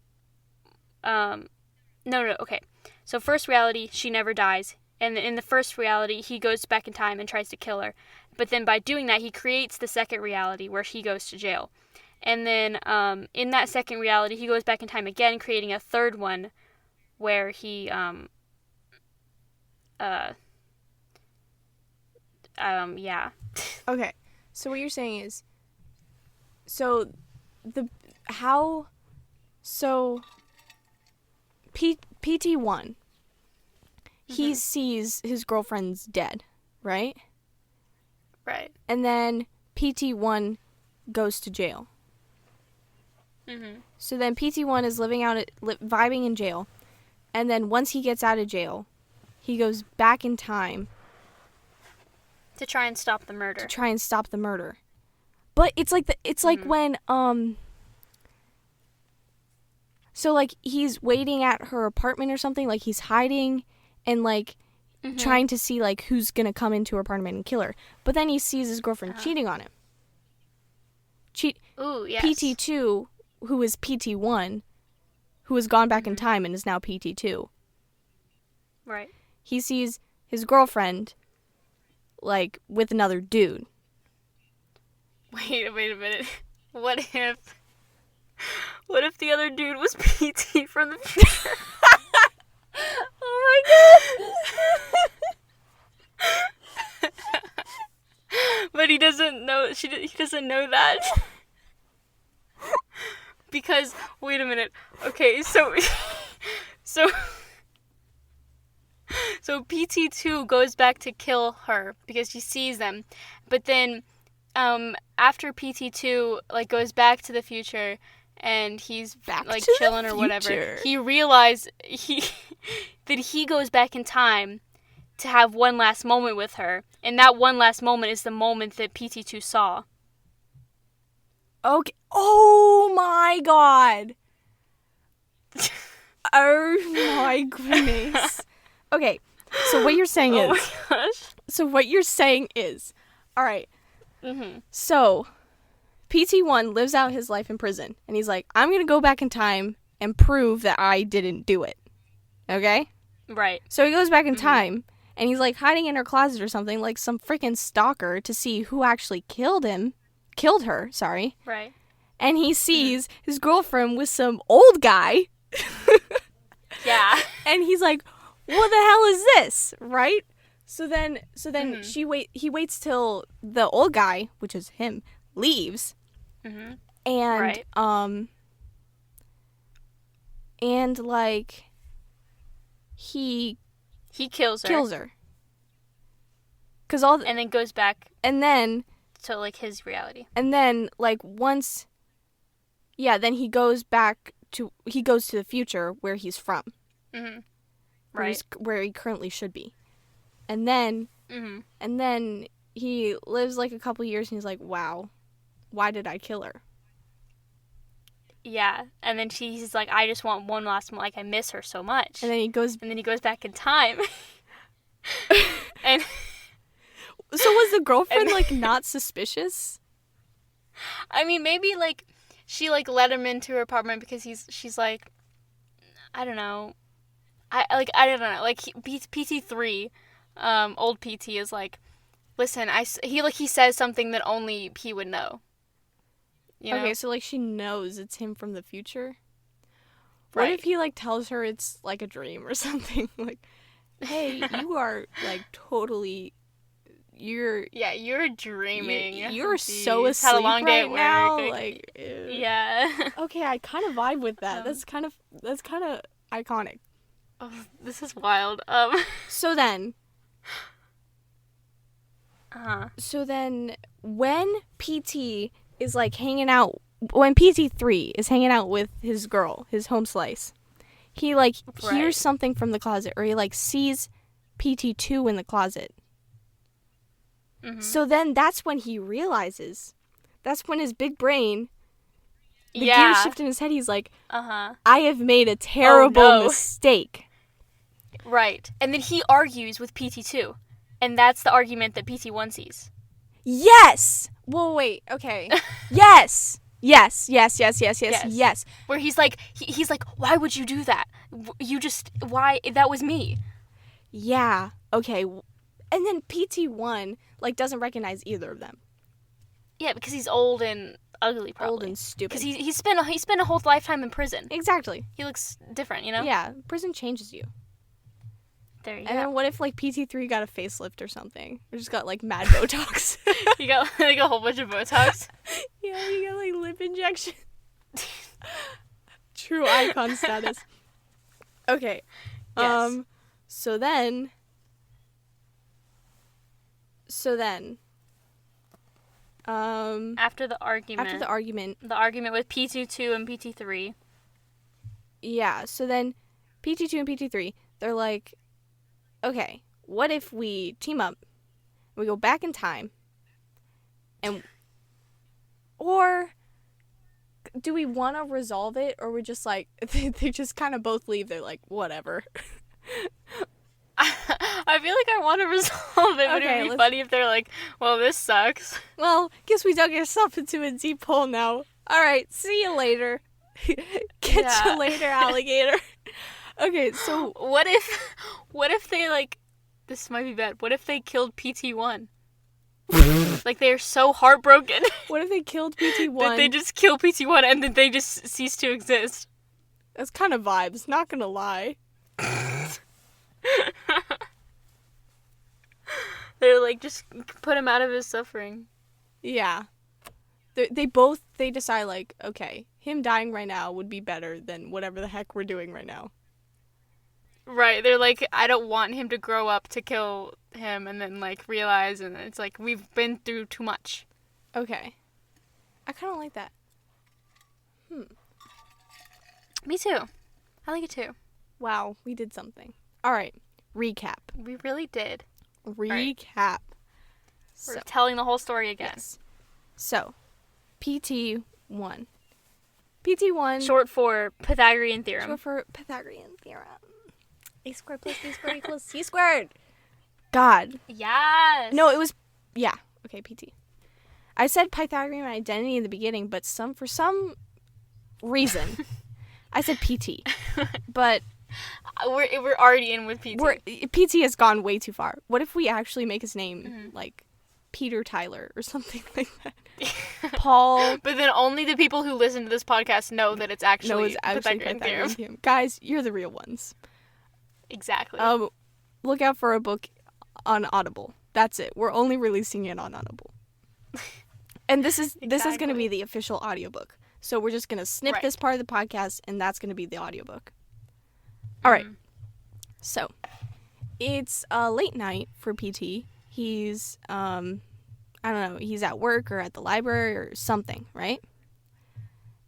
okay. So first reality, she never dies. And in the first reality, he goes back in time and tries to kill her. But then by doing that, he creates the second reality where he goes to jail. And then in that second reality, he goes back in time again, creating a third one where he yeah. Okay. So what you're saying is PT1 he sees his girlfriend's dead, right? Right. And then PT1 goes to jail. So then PT1 is vibing in jail. And then once he gets out of jail, he goes back in time to try and stop the murder. But it's like when so like he's waiting at her apartment or something, like he's hiding and like trying to see like who's going to come into her apartment and kill her. But then he sees his girlfriend cheating on him. Ooh, yes. PT2, who is PT1, who has gone back in time and is now PT2. Right. He sees his girlfriend, like, with another dude. Wait a minute. What if the other dude was PT from the future? Oh my god! But he doesn't know. He doesn't know that. Because wait a minute. Okay, so PT2 goes back to kill her because she sees them, but then after PT2 like goes back to the future and he's Back like to the chilling or whatever, future. he realized that he goes back in time to have one last moment with her, and that one last moment is the moment that PT2 saw. Okay. Oh my god. Oh my goodness. Okay. So what you're saying Oh is. my gosh. So what you're saying is. All right. Mhm. So PT1 lives out his life in prison, and he's like, I'm gonna go back in time and prove that I didn't do it. Okay. Right. So he goes back in time, and he's like hiding in her closet or something, like some freaking stalker, to see who actually killed her. Sorry. Right. And he sees his girlfriend with some old guy. Yeah. And he's like, what the hell is this? Right? So then he waits till the old guy, which is him, leaves. Mhm. And Right. and like he kills her. kills her. And then goes back and then to like his reality. like once then he goes to the future where he's from. Mhm. Where Right. where he currently should be. And then Mhm. and then he lives like a couple years and he's like, wow, why did I kill her? Yeah. And then he's like, I just want one last, like, I miss her so much. And then he goes. And then he goes back in time. And So was the girlfriend and- like not suspicious? I mean, maybe like she like let him into her apartment because she's like, I don't know. I don't know. Like PT3, old PT is like, listen, he says something that only he would know. You know? Okay, so like she knows it's him from the future. What Right. if he like tells her it's like a dream or something? Like, hey, you are like totally. You're dreaming. You're so Jeez. asleep Had a long day right at work. now. Like, ew. Yeah. Okay, I kind of vibe with that. That's kind of iconic. Oh, this is wild. So then Uh-huh. when PT is like hanging out, when PT3 is hanging out with his girl, his home slice, he like Right. hears something from the closet, or he like sees PT2 in the closet. Mhm. So then that's when he realizes. That's when his big brain, the gears Yeah. shift in his head. He's like, Uh-huh. I have made a terrible no. mistake. Right. And then he argues with PT2. And that's the argument that PT1 sees. Yes. Well, wait. Okay. Yes. Yes. Yes. Yes. Yes. Yes. Yes. Yes. Where he's like, he's like, why would you do that? Why? That was me. Yeah. Okay. And then PT1 like doesn't recognize either of them. Yeah, because he's old and ugly, probably. Old and stupid. Because he spent a whole lifetime in prison. Exactly. He looks different, you know? Yeah. Prison changes you. There you And go. then what if like PT3 got a facelift or something? Or just got like mad Botox? You got like a whole bunch of Botox. Yeah, you got like lip injection. True icon status. Okay. Yes. So then After the argument. after the argument, The argument with PT2 and PT3. yeah, so then PT2 and PT3, they're like, okay, what if we team up, we go back in time, and or do we want to resolve it, or we're just like, they just kind of both leave, they're like, whatever. I feel like I want to resolve it, but Okay, it'd be let's- funny if they're like, well, this sucks. Well, guess we dug ourselves into a deep hole now. Alright, see you later. Catch Yeah. you later, alligator. Okay, so What if they like, this might be bad, what if they killed PT1? Like they're so heartbroken what if they killed PT1? that they just kill PT1 and then they just cease to exist. That's kind of vibes, not gonna lie. They're like, just put him out of his suffering. Yeah. They decide, like, okay, him dying right now would be better than whatever the heck we're doing right now. Right. They're like, I don't want him to grow up to kill him and then, like, realize, and it's like, we've been through too much. Okay. I kind of like that. Me too. I like it too. Wow, we did something. All right, recap. We really did. Recap. We're So, telling the whole story again. yes. So, PT1. PT1. Short for Pythagorean theorem. Short for Pythagorean theorem. A squared plus b squared equals c squared. God. Yes. No, it was, yeah. Okay, PT. I said Pythagorean identity in the beginning, but for some reason, I said PT. But we're already in with PT. PT has gone way too far. What if we actually make his name like Peter Tyler or something like that? Paul. But then only the people who listen to this podcast know that it's actually Pythagorean theorem. Guys, you're the real ones. Exactly. Look out for a book on Audible. That's it. We're only releasing it on Audible. And this is going to be the official audiobook. So we're just going to snip this part of the podcast, and that's going to be the audiobook. All right. So, it's late night for PT. He's, I don't know, he's at work or at the library or something, right?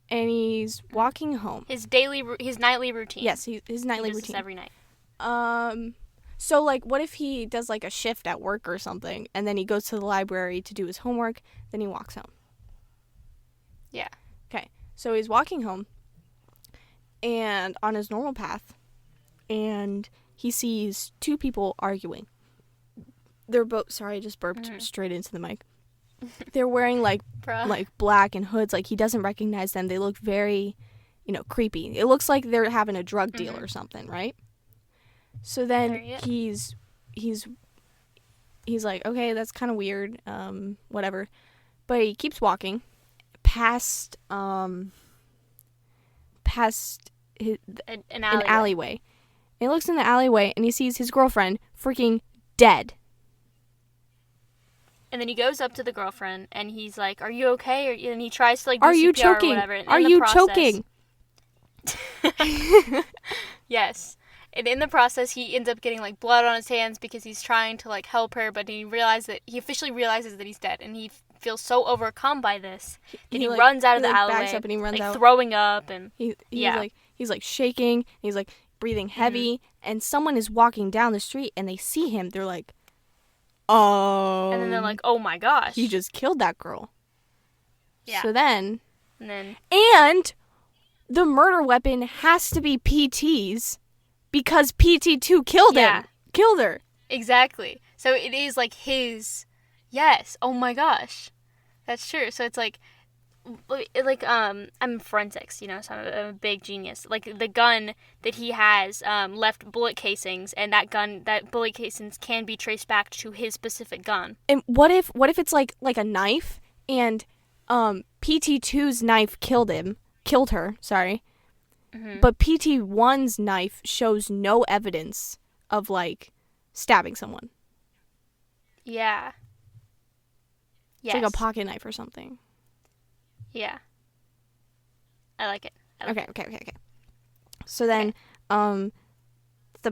And he's walking home. His nightly routine. Yes, his nightly he does routine. This every night. So, like, what if he does, like, a shift at work or something, and then he goes to the library to do his homework, then he walks home? Yeah. Okay, so he's walking home, and on his normal path, and he sees two people arguing. They're both, sorry, I just burped straight into the mic. They're wearing, like black and hoods, like, he doesn't recognize them. They look very, creepy. It looks like they're having a drug deal or something, right? So then he's like, okay, that's kind of weird, whatever. But he keeps walking past an alleyway. And he looks in the alleyway and he sees his girlfriend freaking dead. And then he goes up to the girlfriend and he's like, "Are you okay?" And he tries to, like, do Are you CPR choking? Or whatever. Are you choking? Yes. And in the process, he ends up getting, like, blood on his hands because he's trying to, like, help her, but he officially realizes that he's dead, and he feels so overcome by this that he runs out of the alleyway, backs up and he runs out, throwing up, and he's like shaking, he's like breathing heavy, and someone is walking down the street and they see him. They're like, "Oh!" And then they're like, "Oh my gosh, he just killed that girl." Yeah. So then, and the murder weapon has to be PT's. Because PT2 killed her. Exactly. So it is, like, his. Yes. Oh my gosh. That's true. So it's like I'm forensics, so I'm a big genius. Like, the gun that he has left bullet casings, and that bullet casings can be traced back to his specific gun. And what if it's like a knife, and PT2's knife killed her, sorry. But PT1's knife shows no evidence of, like, stabbing someone. Yeah. Yes. It's like a pocket knife or something. Yeah. I like it. Okay. So then, the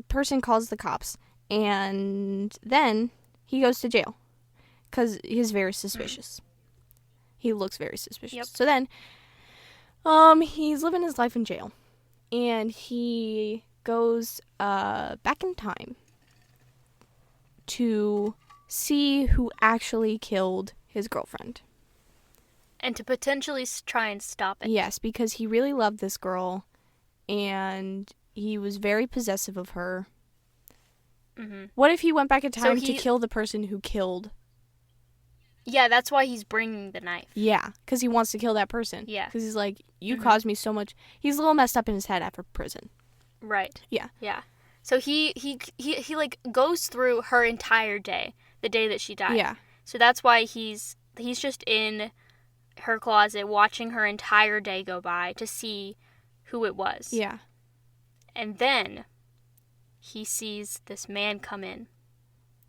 person calls the cops, and then he goes to jail. Because he's very suspicious. He looks very suspicious. Yep. So then, he's living his life in jail. And he goes back in time to see who actually killed his girlfriend. And to potentially try and stop it. Yes, because he really loved this girl, and he was very possessive of her. Mm-hmm. What if he went back in time to kill the person who killed? Yeah, that's why he's bringing the knife. Yeah, because he wants to kill that person. Yeah. Because he's like, you caused me so much. He's a little messed up in his head after prison. Right. Yeah. Yeah. So he like goes through her entire day, the day that she died. Yeah. So that's why he's just in her closet watching her entire day go by to see who it was. Yeah. And then he sees this man come in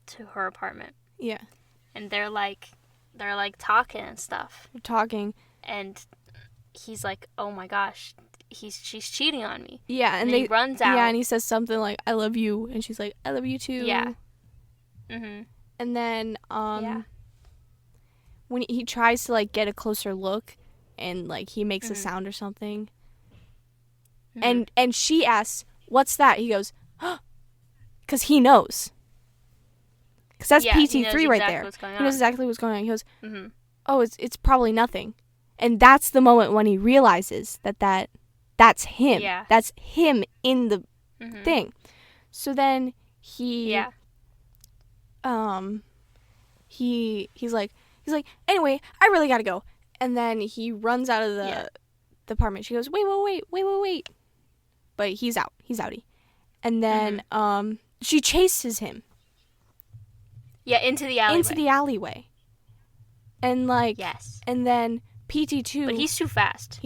to her apartment. Yeah. And they're like, they're like talking and stuff, talking. and he's like, "Oh my gosh, she's cheating on me." Yeah, and he runs out. Yeah, and he says something like, "I love you," and she's like, "I love you too." Yeah. Mhm. And then Yeah. when he tries to like get a closer look, and like he makes a sound or something, and she asks, "What's that?" He goes, "Cause he knows." Cause that's PT3 right there. He knows exactly what's going on. He goes, "Oh, it's probably nothing," and that's the moment when he realizes that's him. Yeah. That's him in the thing. So then he's like, "Anyway, I really gotta go," and then he runs out of the apartment. She goes, "Wait," but he's outie, and then she chases him. Yeah, into the alleyway. And like, yes. And then PT2. But he's too fast.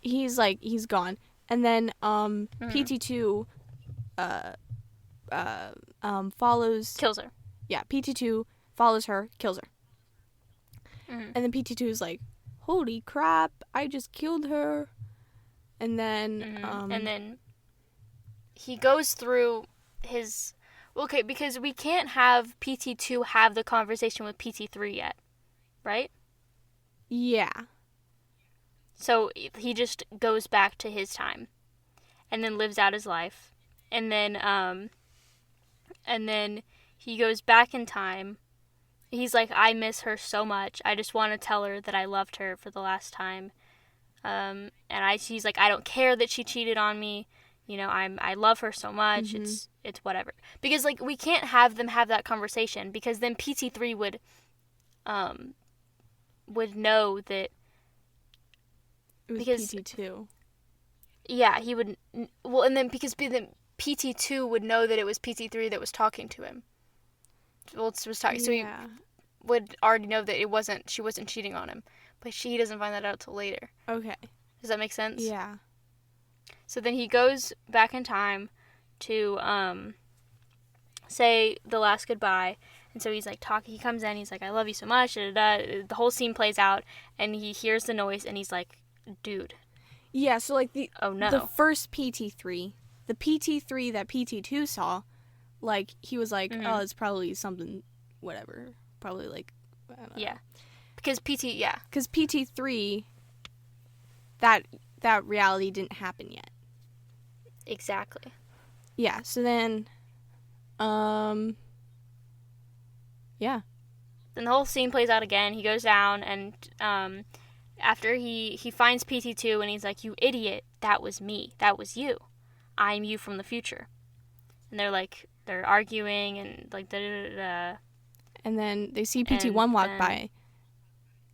He's like, he's gone. And then PT2 follows. Kills her. Yeah, PT2 follows her, kills her. And then PT2 is like, "Holy crap, I just killed her." And then he goes through his. Okay, because we can't have PT2 have the conversation with PT3 yet, right? Yeah. So he just goes back to his time, and then lives out his life, and then he goes back in time. He's like, "I miss her so much. I just want to tell her that I loved her for the last time." He's like, "I don't care that she cheated on me. You know, I love her so much. It's whatever." Because like we can't have them have that conversation, because then PT3 would know that It was because PT2. Yeah, he would. Well, and then because then PT2 would know that it was PT3 that was talking to him. Well, it was talking, so he would already know that she wasn't cheating on him, but he doesn't find that out till later. Okay. Does that make sense? Yeah. So then he goes back in time to say the last goodbye, and so he's like talking. He comes in, he's like, "I love you so much." The whole scene plays out, and he hears the noise, and he's like, "Dude." Yeah. So like the first PT3, the PT3 that PT2 saw, like he was like, "Oh, it's probably something, whatever. Probably like, I don't know." Yeah. Because PT3, that reality didn't happen yet. Exactly. Yeah, so then yeah. Then the whole scene plays out again. He goes down, and after he finds PT2, and he's like, "You idiot, that was me. That was you. I'm you from the future." And they're arguing, and like da-da-da-da. And then they see PT1 walk by.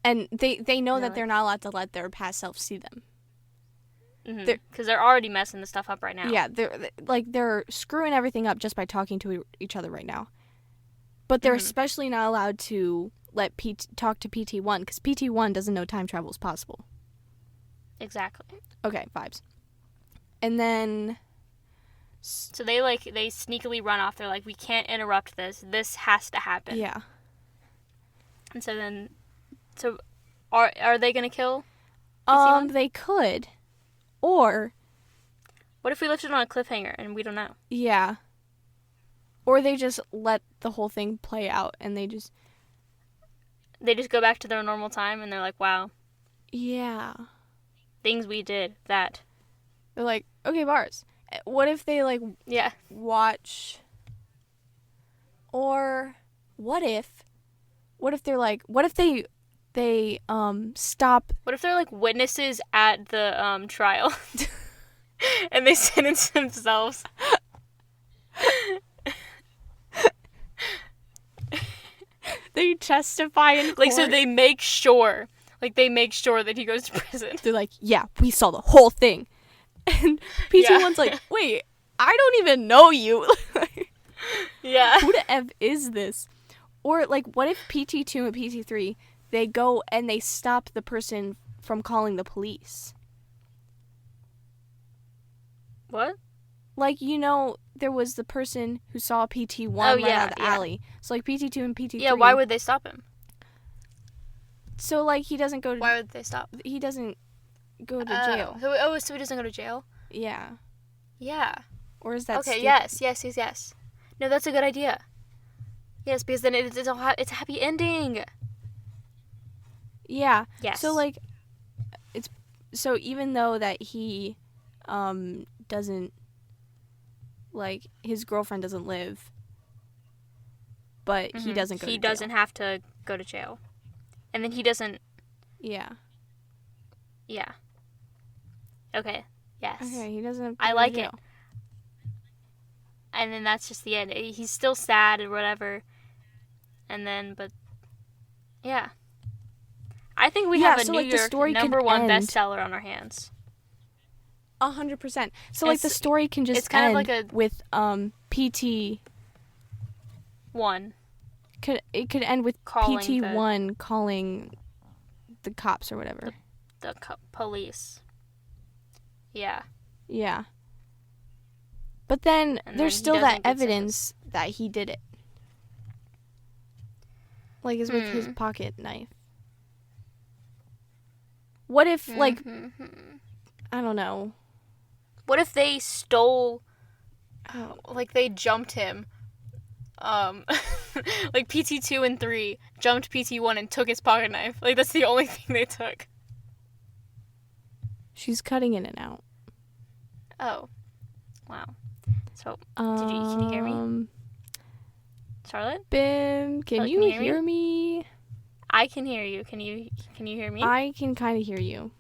And they know that they're not allowed to let their past self see them. Because they're already messing the stuff up right now. Yeah, they're screwing everything up just by talking to each other right now. But they're especially not allowed to talk to PT1, because PT1 doesn't know time travel is possible. Exactly. Okay, vibes. And then... So they sneakily run off. They're like, "We can't interrupt this. This has to happen." Yeah. And so then... So, are they going to kill PT1? They could. Or... What if we left it on a cliffhanger and we don't know? Yeah. Or they just let the whole thing play out, and they just go back to their normal time, and they're like, "Wow. Yeah. Things we did, that." They're like, "Okay, bars." What if they, watch... Or what if they're like... What if they stop... What if they're, witnesses at the trial? And they sentence themselves? They testify in court. So they make sure... that he goes to prison. They're like, "Yeah, we saw the whole thing." And PT1's like, "Wait, I don't even know you." Yeah. Who the F is this? Or, what if PT2 and PT3, they go and they stop the person from calling the police? What? There was the person who saw PT1 out of the alley. So, PT2 and PT3... Yeah, why would they stop him? So, like, he doesn't go to... Why would they stop? He doesn't go to jail. So he doesn't go to jail? Yeah. Yeah. Or is that Okay, stupid? yes. No, that's a good idea. Yes, because then it's a happy ending. Yeah. Yes. So, like, so even though that he doesn't, like, his girlfriend doesn't live, but he doesn't go to jail. He doesn't have to go to jail. And then he doesn't... Yeah. Yeah. Okay. Yes. Okay, he doesn't have to I go to like jail. it. And then that's just the end. He's still sad or whatever. And then, but... Yeah. I think we have a New York #1 bestseller on our hands. 100%. So, like, the story can just kind end of like with PT... It could end with PT1 calling the cops or whatever. The police. Yeah. Yeah. But then And there's then still he that doesn't get evidence that he did it. Like, is with his pocket knife. What if, like, I don't know. What if they stole, Oh. like, they jumped him? Like, PT2 and 3 jumped PT1 and took his pocket knife. Like, that's the only thing they took. She's cutting in and out. Oh. Wow. So, can you hear me? Charlotte? BM, can you hear me? I can hear you. Can you hear me? I can kind of hear you.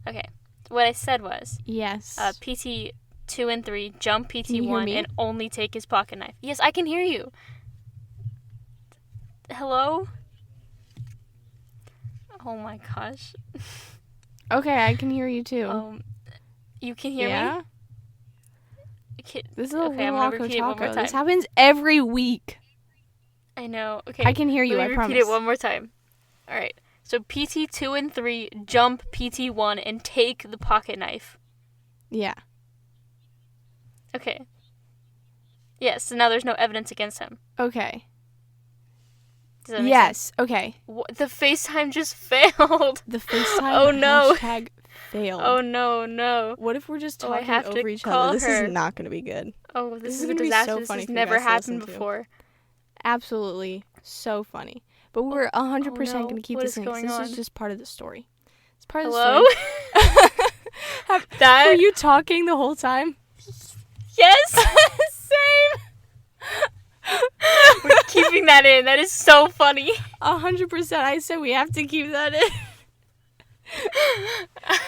Okay. What I said was, Yes. PT2 and 3 jump Can you hear PT1 me? and only take his pocket knife. Yes, I can hear you. Hello? Oh my gosh. Okay, I can hear you too. You can hear yeah? me? This is a Okay, I'm little gonna awkward repeat it one more taco. time. This happens every week. I know. Okay. I can hear you, Let me I promise. repeat it one more time. All right. So PT2 and 3 jump PT1 and take the pocket knife. Yeah. Okay. Yes, so now there's no evidence against him. Okay. Does that make Yes. Okay. The FaceTime just failed. The FaceTime Oh, no. hashtag failed. Oh, no. What if we're just Oh, I talking have to over each call other? This her. is not going to be good. Oh, this is a gonna be disaster. so This funny has for you never guys to happened listen to. before. Absolutely. So funny. But we're 100% no. going to keep What this is in because going this on? is just part of the story. It's part of Hello? the story. Were you talking the whole time? Yes. Same. We're keeping that in. That is so funny. 100%. I said we have to keep that in.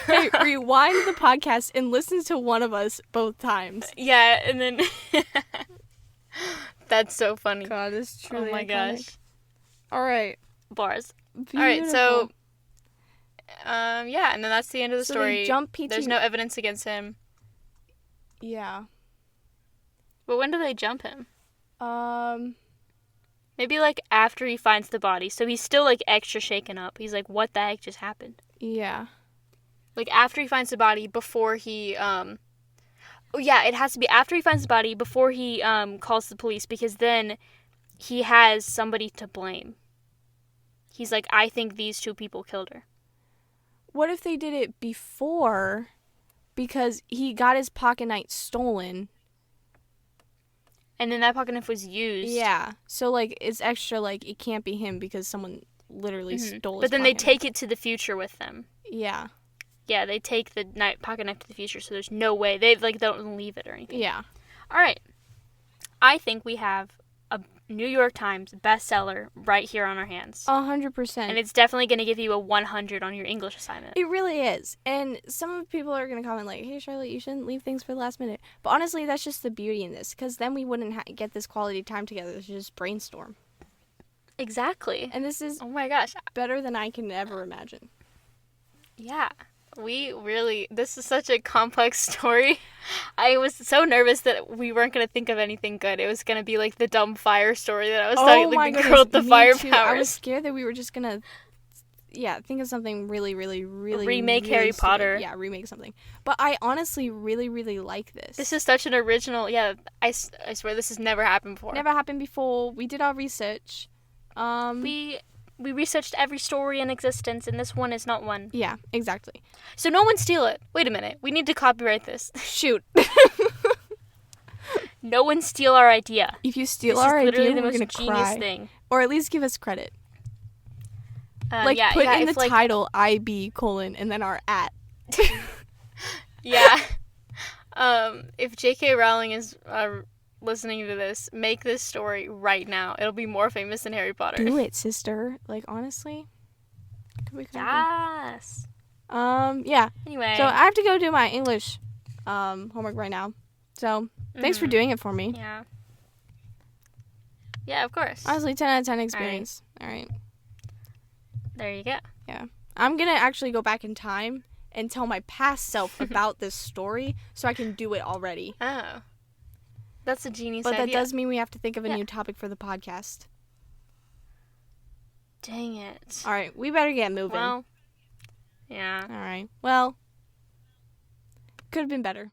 Hey, rewind the podcast and listen to one of us both times. Yeah, and then that's so funny. God, this is truly Oh my iconic. gosh. All right. Bars. Beautiful. All right, so yeah, and then that's the end of the So story. they jump PT. There's no evidence against him. Yeah. But when do they jump him? Um. Maybe like after he finds the body. So he's still like extra shaken up. He's like, what the heck just happened? Yeah. Like after he finds the body, before he Oh yeah, it has to be after he finds the body, before he calls the police, because then he has somebody to blame. He's like, I think these two people killed her. What if they did it before, because he got his pocket knife stolen? And then that pocket knife was used. Yeah. So like it's extra like it can't be him because someone literally stole his But then they pocket take it to the future with them. knife. Yeah. Yeah, they take the pocket knife to the future, so there's no way. They don't leave it or anything. Yeah. All right. I think we have a New York Times bestseller right here on our hands. 100%. And it's definitely going to give you a 100 on your English assignment. It really is. And some people are going to comment like, hey, Charlotte, you shouldn't leave things for the last minute. But honestly, that's just the beauty in this, because then we wouldn't get this quality time together to just brainstorm. Exactly. And this is Oh my gosh. better than I can ever imagine. Yeah. This is such a complex story. I was so nervous that we weren't going to think of anything good. It was going to be like the dumb fire story that I was talking, like the girl with the me fire too. powers. I was scared that we were just going to, think of something really, really, really, remake really Harry stupid. Potter. Yeah, remake something. But I honestly really, really like this. This is such an original, I swear this has never happened before. Never happened before. We did our research. We We researched every story in existence, and this one is not one. Yeah, exactly. So no one steal it. Wait a minute. We need to copyright this. Shoot. No one steal our idea. If you steal This our is literally idea, the we're most gonna genius cry. thing. Or at least give us credit. Put in the title IB : and then our @ Yeah. If JK Rowling is listening to this, make this story right now. It'll be more famous than Harry Potter. Do it, sister. Like, honestly. Yes. Yeah. Anyway. So I have to go do my English homework right now. So thanks for doing it for me. Yeah. Yeah, of course. Honestly, 10 out of 10 experience. All right. There you go. Yeah. I'm going to actually go back in time and tell my past self about this story so I can do it already. Oh. That's a genius But idea. that does mean we have to think of a new topic for the podcast. Dang it. All right. We better get moving. Well, yeah. All right. Well, could have been better.